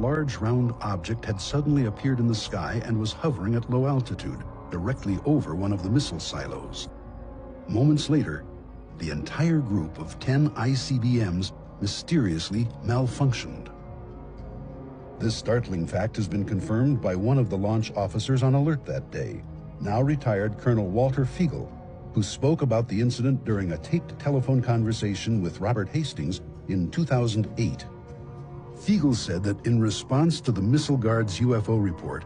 A large round object had suddenly appeared in the sky and was hovering at low altitude, directly over one of the missile silos. Moments later, the entire group of 10 ICBMs mysteriously malfunctioned. This startling fact has been confirmed by one of the launch officers on alert that day, now retired Colonel Walter Fiegel, who spoke about the incident during a taped telephone conversation with Robert Hastings in 2008. Fiegel said that in response to the Missile Guard's UFO report,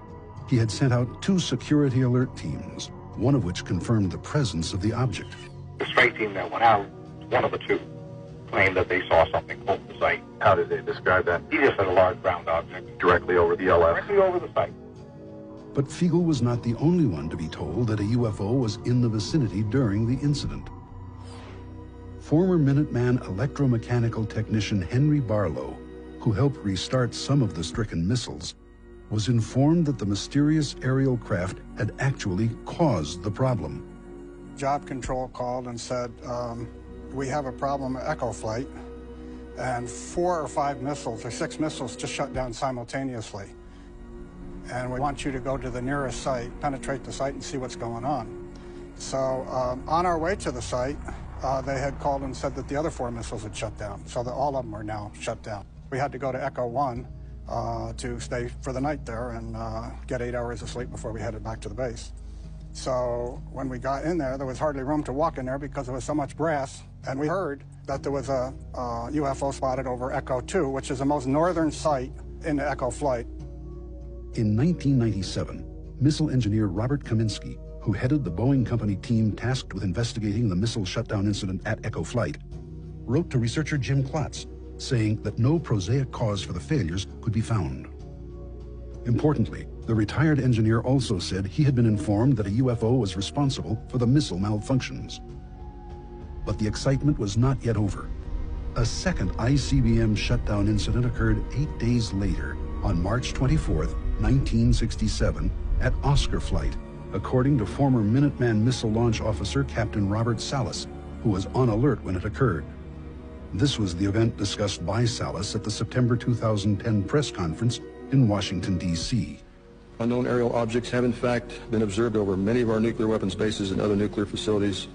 he had sent out 2 security alert teams, one of which confirmed the presence of the object. The strike team that went out, one of the 2, claimed that they saw something over the site. How did they describe that? He just said a large round object. Directly over the LF? Directly over the site. But Fiegel was not the only one to be told that a UFO was in the vicinity during the incident. Former Minuteman electromechanical technician Henry Barlow, who helped restart some of the stricken missiles, was informed that the mysterious aerial craft had actually caused the problem. Job control called and said, we have a problem at Echo Flight, and 4 or 5 missiles or 6 missiles just shut down simultaneously. And we want you to go to the nearest site, penetrate the site, and see what's going on. So on our way to the site, they had called and said that the other 4 missiles had shut down, so that all of them were now shut down. We had to go to Echo 1 to stay for the night there and get 8 hours of sleep before we headed back to the base. So when we got in there was hardly room to walk in there because there was so much brass, and we heard that there was a UFO spotted over Echo 2, which is the most northern site in the Echo Flight. In 1997, missile engineer Robert Kaminsky, who headed the Boeing company team tasked with investigating the missile shutdown incident at Echo Flight, wrote to researcher Jim Klotz, saying that no prosaic cause for the failures could be found. Importantly, the retired engineer also said he had been informed that a UFO was responsible for the missile malfunctions. But the excitement was not yet over. A second ICBM shutdown incident occurred 8 days later, on March 24, 1967, at Oscar Flight, according to former Minuteman missile launch officer Captain Robert Salas, who was on alert when it occurred. This was the event discussed by Salas at the September 2010 press conference in Washington, D.C. Unknown aerial objects have in fact been observed over many of our nuclear weapons bases and other nuclear facilities,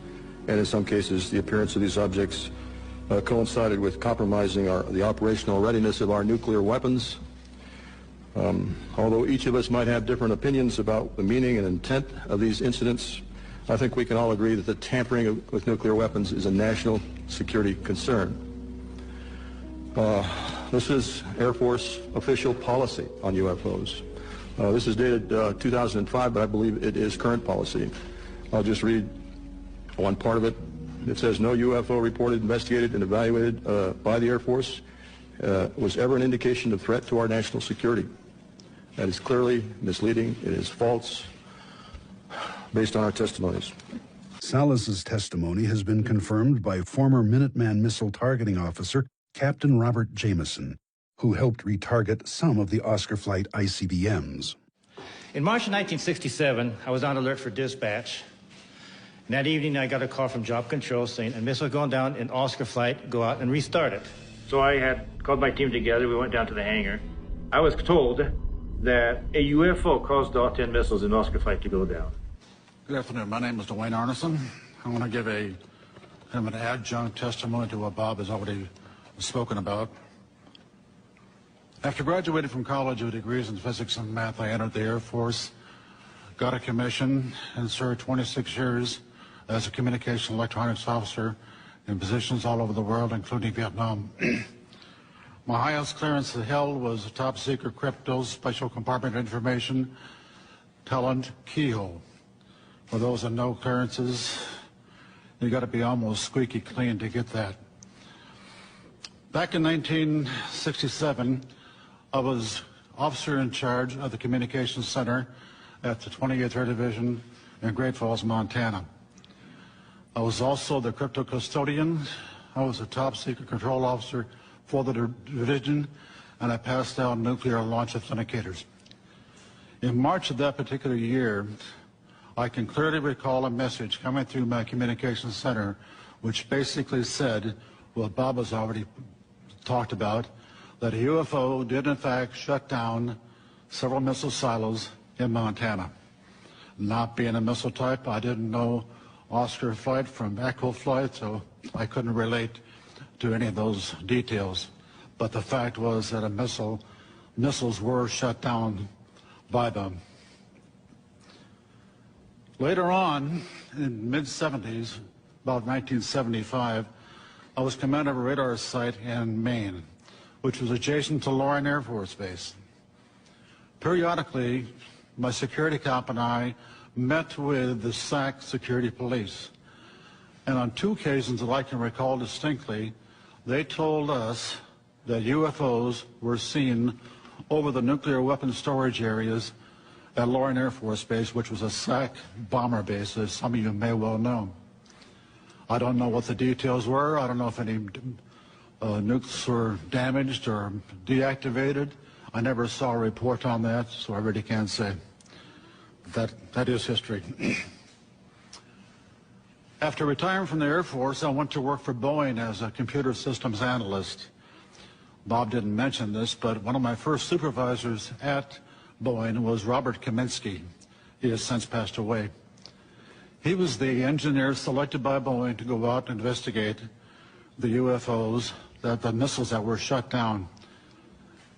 and in some cases the appearance of these objects coincided with compromising the operational readiness of our nuclear weapons. Although each of us might have different opinions about the meaning and intent of these incidents, I think we can all agree that the tampering with nuclear weapons is a national security concern. This is Air Force official policy on UFOs. This is dated 2005, but I believe it is current policy. I'll just read one part of it. It says, no UFO reported, investigated, and evaluated by the Air Force was ever an indication of threat to our national security. That is clearly misleading. It is false, based on our testimonies. Salas's testimony has been confirmed by former Minuteman missile targeting officer Captain Robert Jameson, who helped retarget some of the Oscar Flight ICBMs. In March of 1967, I was on alert for dispatch. And that evening, I got a call from Job Control saying a missile going down in Oscar Flight, go out and restart it. So I had called my team together. We went down to the hangar. I was told that a UFO caused all 10 missiles in Oscar Flight to go down. Good afternoon. My name is Dwayne Arneson. I want to give an adjunct testimony to what Bob has already spoken about. After graduating from college with degrees in physics and math, I entered the Air Force, got a commission, and served 26 years as a communication electronics officer in positions all over the world, including Vietnam. My highest clearance held was a top secret crypto special compartment information talent keyhole. For those that know clearances, you got to be almost squeaky clean to get that. Back in 1967, I was officer in charge of the Communications Center at the 28th Air Division in Great Falls, Montana. I was also the crypto custodian. I was a top secret control officer for the division, and I passed out nuclear launch authenticators. In March of that particular year, I can clearly recall a message coming through my communications center which basically said what Bob has already talked about, that a UFO did in fact shut down several missile silos in Montana. Not being a missile type, I didn't know Oscar flight from Echo flight, so I couldn't relate to any of those details. But the fact was that missiles were shut down by them. Later on, in mid-70s, about 1975, I was commander of a radar site in Maine, which was adjacent to Loring Air Force Base. Periodically, my security cop and I met with the SAC security police. And on 2 occasions that I can recall distinctly, they told us that UFOs were seen over the nuclear weapons storage areas at Loring Air Force Base, which was a SAC bomber base, as some of you may well know. I don't know what the details were. I don't know if any nukes were damaged or deactivated. I never saw a report on that, so I really can't say. That is history. After retiring from the Air Force, I went to work for Boeing as a computer systems analyst. Bob didn't mention this, but one of my first supervisors at Boeing was Robert Kaminsky. He has since passed away. He was the engineer selected by Boeing to go out and investigate the UFOs, the missiles that were shut down.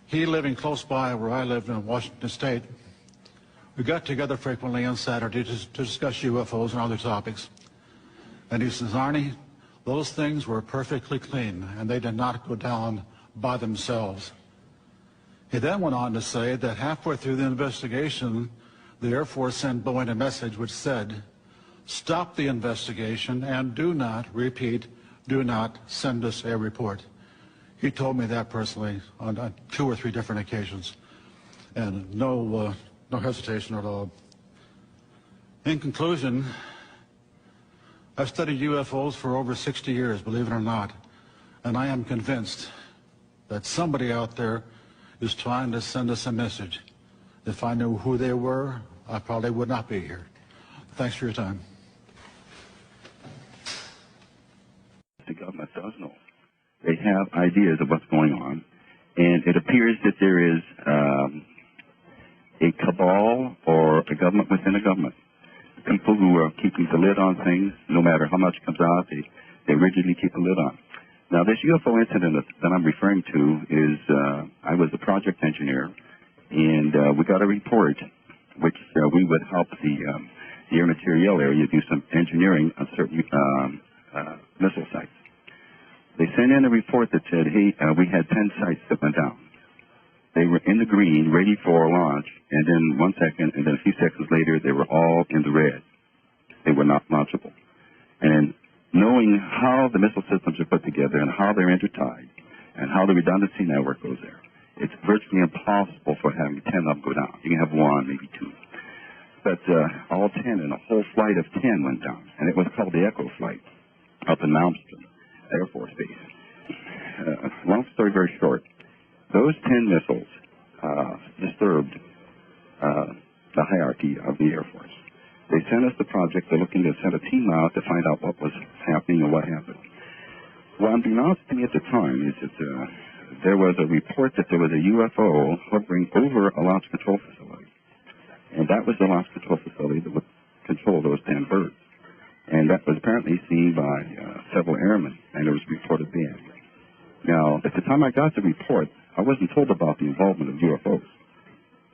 He living close by where I lived in Washington State. We got together frequently on Saturday to discuss UFOs and other topics. And he says, Arnie, those things were perfectly clean, and they did not go down by themselves. He then went on to say that halfway through the investigation, the Air Force sent Boeing a message which said, stop the investigation and do not, repeat, do not send us a report. He told me that personally on 2 or 3 different occasions, and no hesitation at all. In conclusion, I've studied UFOs for over 60 years, believe it or not, and I am convinced that somebody out there is trying to send us a message. If I knew who they were, I probably would not be here. Thanks for your time. The government does know. They have ideas of what's going on, and it appears that there is a cabal or a government within a government. People who are keeping the lid on things, no matter how much comes out, they rigidly keep a lid on. Now, this UFO incident that I'm referring to is, I was a project engineer, and we got a report which we would help the Air Materiel area do some engineering on certain missile sites. They sent in a report that said, hey, we had 10 sites that went down. They were in the green, ready for launch, and then 1 second, and then a few seconds later, they were all in the red. They were not launchable. And knowing how the missile systems are put together and how they're intertied and how the redundancy network goes there, it's virtually impossible for having 10 of them go down. You can have 1, maybe 2. But all 10, and a whole flight of 10 went down, and it was called the Echo flight up in Malmstrom Air Force Base. Long story very short, those 10 missiles disturbed the hierarchy of the Air Force. They sent us the project. They're looking to send a team out to find out what was happening and what happened. What unbeknownst to me at the time is that there was a report that there was a UFO hovering over a launch control facility. And that was the launch control facility that would control those 10 birds. And that was apparently seen by several airmen, and it was reported then. Now, at the time I got the report, I wasn't told about the involvement of UFOs.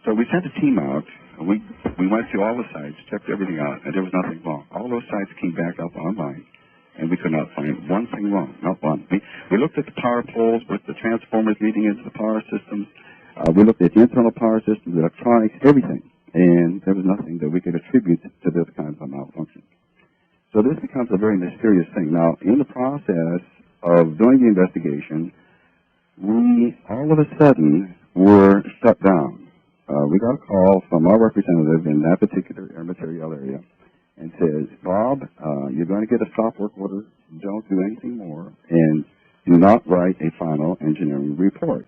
So we sent a team out, and we went through all the sites, checked everything out, and there was nothing wrong. All those sites came back up online, and we could not find one thing wrong, not one. We looked at the power poles with the transformers leading into the power systems. We looked at the internal power systems, the electronics, everything, and there was nothing that we could attribute to this kind of a malfunction. So this becomes a very mysterious thing. Now, in the process of doing the investigation, we all of a sudden were shut down. We got a call from our representative in that particular Air Materiel area and says, Bob, you're going to get a stop work order. Don't do anything more, and do not write a final engineering report.